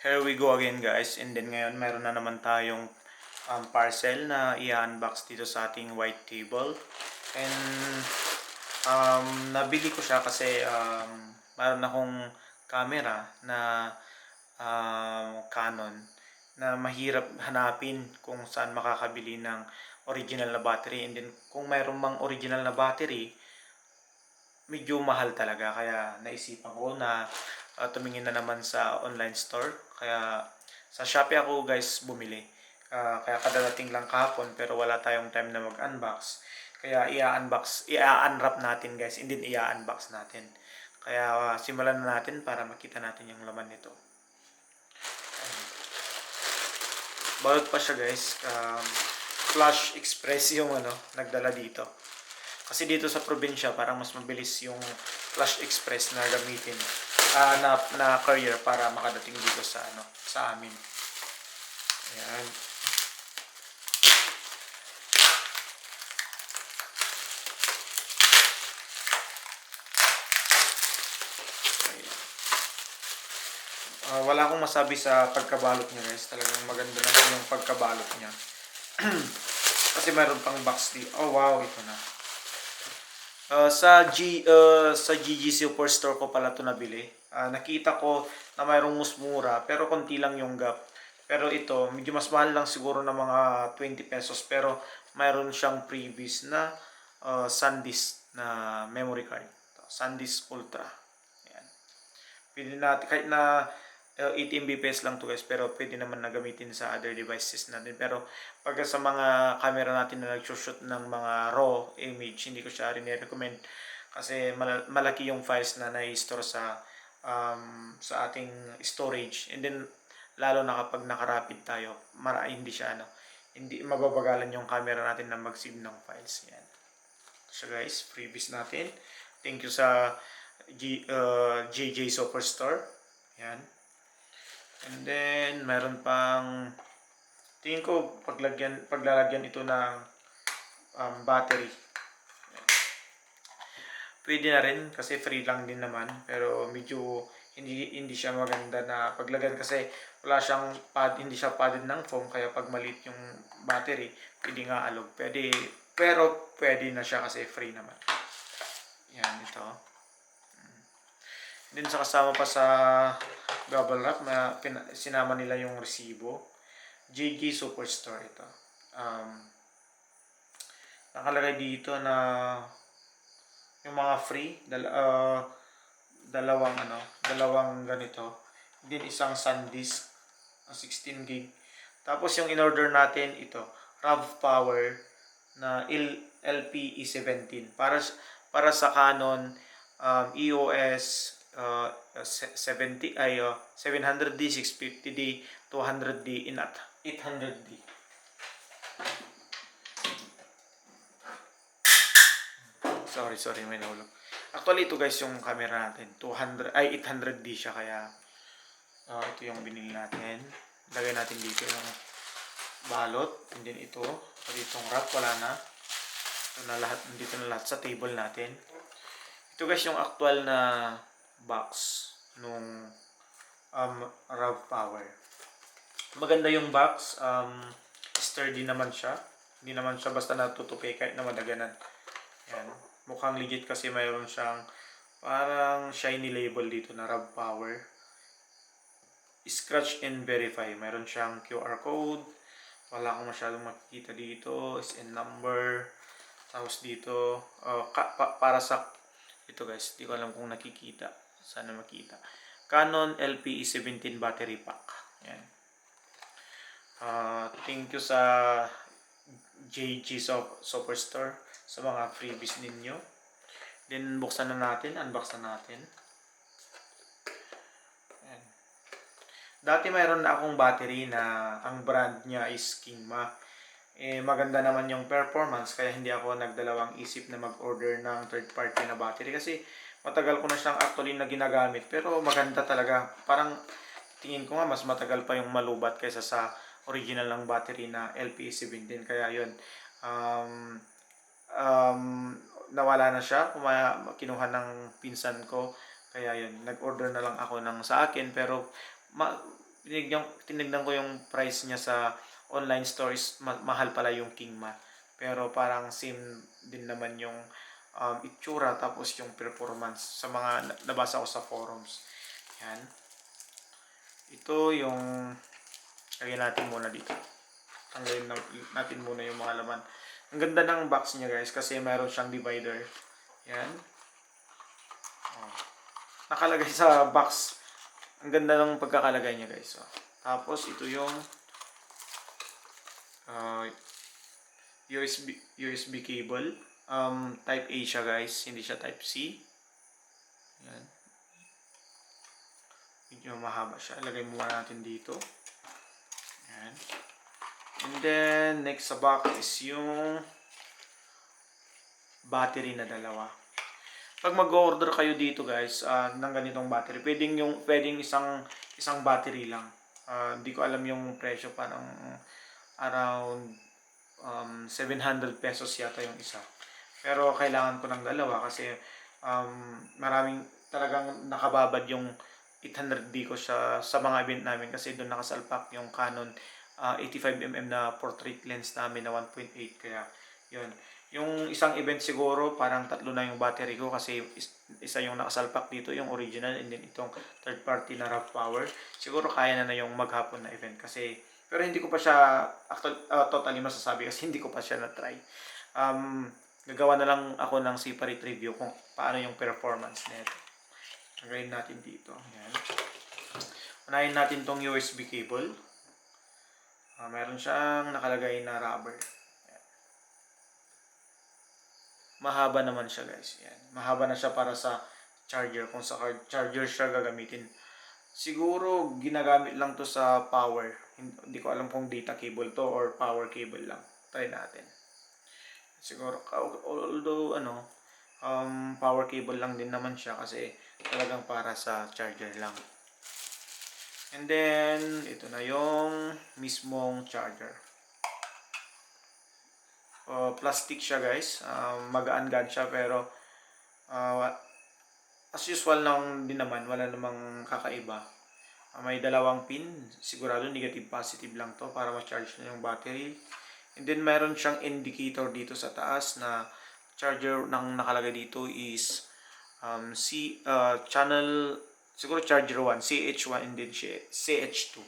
Here we go again guys, and then ngayon meron na naman tayong parcel na i-unbox dito sa ating white table. And nabili ko siya kasi meron akong camera na Canon na mahirap hanapin kung saan makakabili ng original na battery. And then kung mayroon mang original na battery, medyo mahal talaga, kaya naisipan ko na tumingin na naman sa online store. Kaya sa Shopee ako guys bumili. Kaya kadadating lang kahapon pero wala tayong time na mag-unbox. Kaya i-unwrap natin guys, and then i-unbox natin. Kaya simulan na natin para makita natin yung laman nito. Balot pa siya guys. Flash Express yung nagdala dito. Kasi dito sa probinsya parang mas mabilis yung Flash Express na gamitin na courier para makadating dito sa amin. Ayan. Wala akong masabi sa pagkabalot niya guys. Talagang maganda naman yung pagkabalot niya. Kasi mayroon pang box dito. Oh wow, ito na. Sa GG Superstore ko pala ito nabili. Nakita ko na mayroong mas mura pero konti lang yung gap. Pero ito, medyo mas mahal lang siguro ng mga 20 pesos, pero mayroon siyang previous na SanDisk na memory card. SanDisk Ultra. Ayan. Pwede natin, kahit na 8 Mbps lang to guys, pero pwede naman na gamitin sa other devices natin. Pero pagka sa mga camera natin na nagsushoot ng mga raw image, hindi ko siya rin recommend kasi malaki yung files na na-store sa ating storage. And then lalo na kapag nakarapid tayo, hindi siya hindi mababagalan yung camera natin na mag-save ng files. Yan. So guys, freebies natin. Thank you sa JJ Superstore. Yan. And then meron pang, tingin ko paglalagyan ito ng battery. Yan. Pwede na rin kasi free lang din naman, pero medyo hindi siya maganda na paglagyan kasi hindi siya padded ng foam, kaya pag maliit yung battery, pwede nga alog. Pero pwede na siya kasi free naman. Yan, ito. Then sa kasama pa sa bubble wrap, sinama nila yung resibo. JG Superstore ito. Nakalagay dito na yung mga free, dalawang ganito. Din isang SanDisk 16 gig. Tapos yung in-order natin ito, RAV Power na LPE17 para sa Canon EOS 700D, 650D, 200D, and 800D. Sorry, may nahulog. Actually ito guys yung camera natin, 800D siya, kaya ito yung binili natin. Lagay natin dito yung balot, and then ito ditong wrap, wala na. Ito na lahat, dito na lahat sa table natin. Ito guys yung actual na box nung RAV Power. Maganda yung box, sturdy naman siya. Hindi naman siya basta natutupi kahit na madaganan. Yan. Mukhang legit kasi mayroon siyang parang shiny label dito na RAV Power. Scratch and verify. Mayroon siyang QR code. Wala akong masyadong makikita dito. SN number. Tapos dito, para sa ito guys, di ko alam kung nakikita. Sana makita. Canon LPE17 battery pack. Yan. Thank you sa JG Superstore sa mga freebies ninyo. Then buksan na natin, unbox na natin. Yan. Dati mayroon na akong battery na ang brand niya is Kingma. Maganda naman yung performance, kaya hindi ako nagdalawang isip na mag-order ng third party na battery kasi matagal ko na siyang actually na ginagamit, pero maganda talaga. Parang tingin ko nga mas matagal pa yung malubat kaysa sa original ng battery na LPE17. Kaya yun, nawala na siya, kinuha ng pinsan ko, kaya yun, nag-order na lang ako ng sa akin. Pero tinignan ko yung price niya sa online stores, mahal pala yung Kingma. Pero parang same din naman yung itsura tapos yung performance sa mga nabasa ko sa forums. Yan. Ito yung lagyan natin muna dito. Tanggalin natin muna yung mga laman. Ang ganda ng box niya guys kasi mayroon siyang divider. Yan. Oh. Nakalagay sa box. Ang ganda ng pagkakalagay niya guys. Oh. Tapos ito yung USB cable. Type A siya guys, hindi siya type C. Yan. Medyo mahaba siya. Lagay muna natin dito. Yan. And then, next sa box is yung battery na dalawa. Pag mag-order kayo dito guys, ng ganitong battery, pwedeng isang battery lang. Hindi ko alam yung presyo, parang around 700 pesos yata yung isa. Pero kailangan ko ng dalawa kasi maraming talagang nakababad yung 800D ko sa mga event namin kasi doon nakasalpak yung Canon 85mm na portrait lens namin na 1.8, kaya yun. Yung isang event siguro parang tatlo na yung battery ko kasi isa yung nakasalpak dito, yung original, and then itong third party na RAV Power. Siguro kaya na yung maghapon na event kasi, pero hindi ko pa siya totally masasabi kasi hindi ko pa siya na-try. Gagawa na lang ako ng separate review kung paano yung performance nito. Lagayin natin dito. Ayan. Unahin natin tong USB cable. Meron siyang nakalagay na rubber. Ayan. Mahaba naman siya guys. Ayan. Mahaba na siya para sa charger. Kung sa charger siya gagamitin. Siguro ginagamit lang to sa power. Hindi ko alam kung data cable to or power cable lang. Try natin. Siguro, although power cable lang din naman siya kasi talagang para sa charger lang. And then, ito na yung mismong charger. Plastic siya guys. Magaan-gaan siya pero as usual lang din naman. Wala namang kakaiba. May dalawang pin. Sigurado negative positive lang to para ma-charge na yung battery. And then, meron siyang indicator dito sa taas na charger nang nakalagay dito is channel, siguro charger 1, CH1, and then CH2.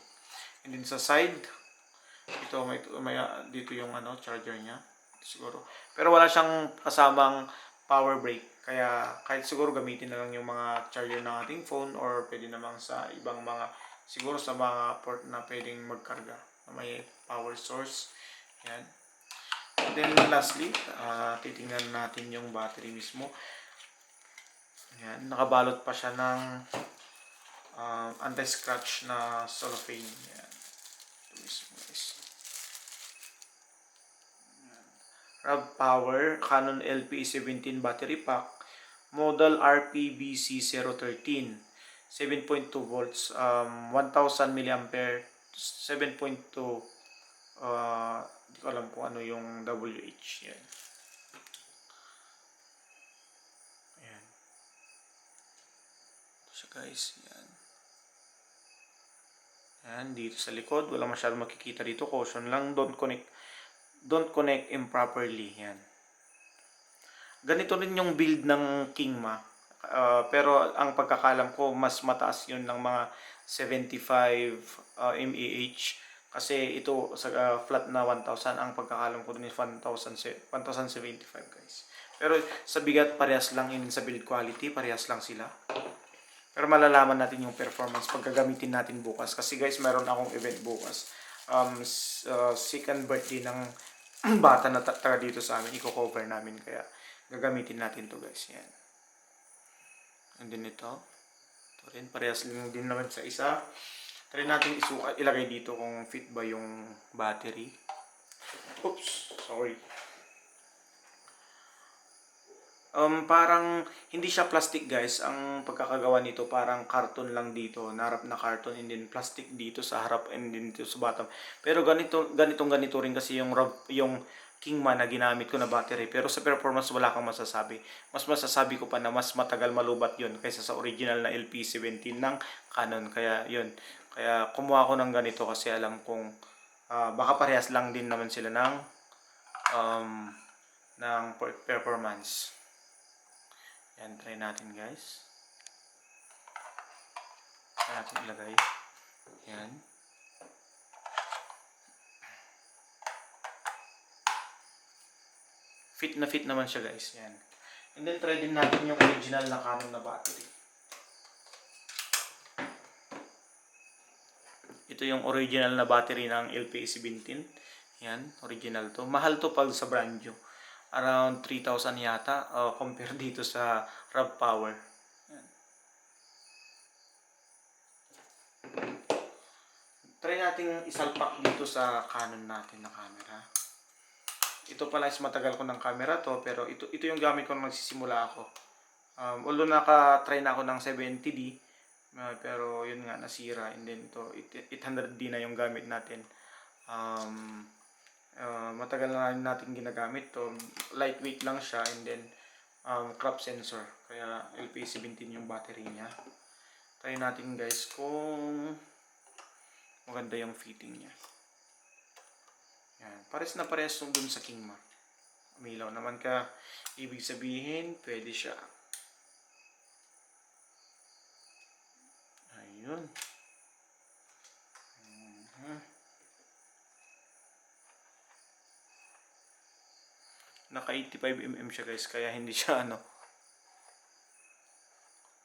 And then sa side, ito may dito yung charger niya siguro. Pero wala siyang kasamang power break. Kaya kahit siguro gamitin na lang yung mga charger ng ating phone or pwede namang sa ibang mga, siguro sa mga port na pwedeng magkarga na may power source. Yan. And then lastly, titingnan natin yung battery mismo. Yan, nakabalot pa siya ng anti-scratch na cellophane. Yan. Ito mismo guys. RAV Power Canon LP17 battery pack, model RPBC013, 7.2 volts, 1000 mAh, 7.2, hindi ko alam kung ano yung WH. Yan. Ayan. Ito siya guys. Yan. Yan, dito sa likod, wala masyadong makikita dito. Caution lang, don't connect improperly. Yan. Ganito rin yung build ng Kingma. Pero ang pagkakalam ko, mas mataas yun ng mga 75 mAh. Kasi ito sa flat na 1,000, ang pagkakalam ko dun is 1,075 guys. Pero sa bigat parehas lang, yun sa build quality parehas lang sila. Pero malalaman natin yung performance pag gagamitin natin bukas. Kasi guys, meron akong event bukas. Second birthday ng bata na taga dito sa amin, i-cover namin. Kaya gagamitin natin to guys. Yan. And then ito rin, parehas lang din naman sa isa. Try natin ilagay dito kung fit ba yung battery. Oops, sorry. Parang hindi siya plastic guys. Ang pagkakagawa nito parang karton lang dito, narap na karton, and then plastic dito sa harap and then dito sa bottom. Pero ganito rin kasi yung Kingma na ginamit ko na battery. Pero sa performance wala kang masasabi. Mas masasabi ko pa na mas matagal malubat yun kaysa sa original na LP17 ng Canon. Kaya yun. Kaya kumuha ako ng ganito kasi alam kong baka parehas lang din naman sila um, ng performance. Yan, try natin guys. Try natin ilagay. Yan. Fit naman siya guys. Yan. And then try din natin yung original na Canon na battery. Ito yung original na battery ng LPA17. Yan, original to. Mahal to pag sa brand new. Around 3,000 yata compare dito sa RAV Power. Yan. Try natin isalpak dito sa Canon natin na camera. Ito pala is matagal ko ng camera to, pero ito yung gamit ko nung nagsisimula ako. Although naka-try na ako ng 70D, pero yun nga nasira, and then ito 800D na yung gamit natin. Matagal na natin ginagamit to. Lightweight lang siya, and then crop sensor, kaya LPA17 yung battery niya. Try natin guys kung maganda yung fitting niya. Yan, pares na pares dun sa Kingma. Umilaw naman ka, ibig sabihin pwede siya. Ayun. Naka 85mm siya guys, kaya hindi siya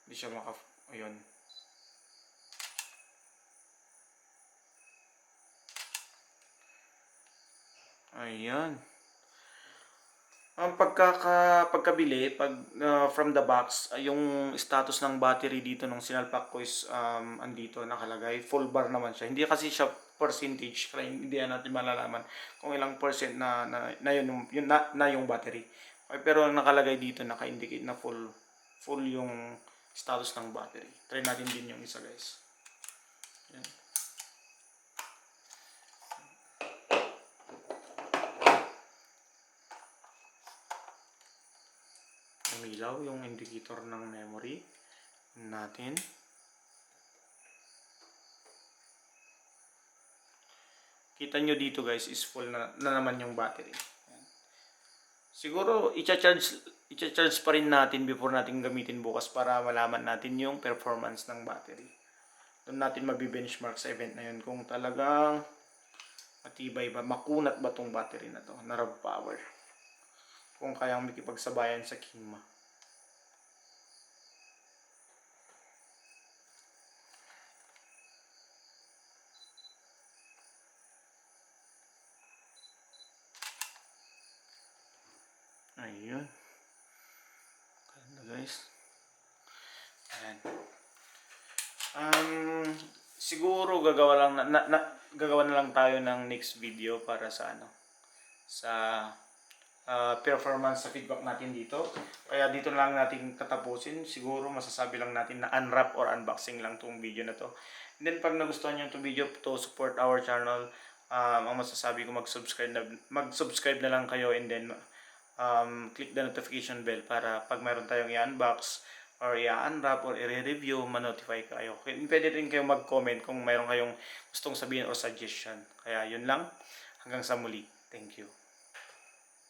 hindi siya ayun. Ayan. Ang pagkabili, from the box, yung status ng battery dito nung sinalpak ko is andito nakalagay. Full bar naman siya. Hindi kasi siya percentage, kaya hindi natin malalaman kung ilang percent na yung battery. Okay, pero nakalagay dito, naka-indicate na full yung status ng battery. Try natin din yung isa guys. Yan. Umilaw yung indicator ng memory natin. Kita nyo dito guys is full na naman yung battery. Yan. Siguro i-charge pa rin natin before natin gamitin bukas para malaman natin yung performance ng battery. Doon natin mabibenchmark sa event na yun kung talagang matibay ba, makunat ba tong battery na to na RAV Power. Kung kayang makipagsabayan sa Kingma. Ayun. Ganda guys. Ayan. Siguro gagawa na lang tayo ng next video para sa performance sa feedback natin dito. Kaya dito lang natin tatapusin. Siguro masasabi lang natin na unwrap or unboxing lang tong video na to. And then pag nagustuhan nyo itong video to support our channel, ang masasabi ko mag-subscribe na lang kayo, and then click the notification bell para pag mayroon tayong i-unbox or i-unwrap or i-review, ma-notify kayo. Pwede rin kayo mag-comment kung mayroon kayong gustong sabihin o suggestion. Kaya yun lang. Hanggang sa muli. Thank you.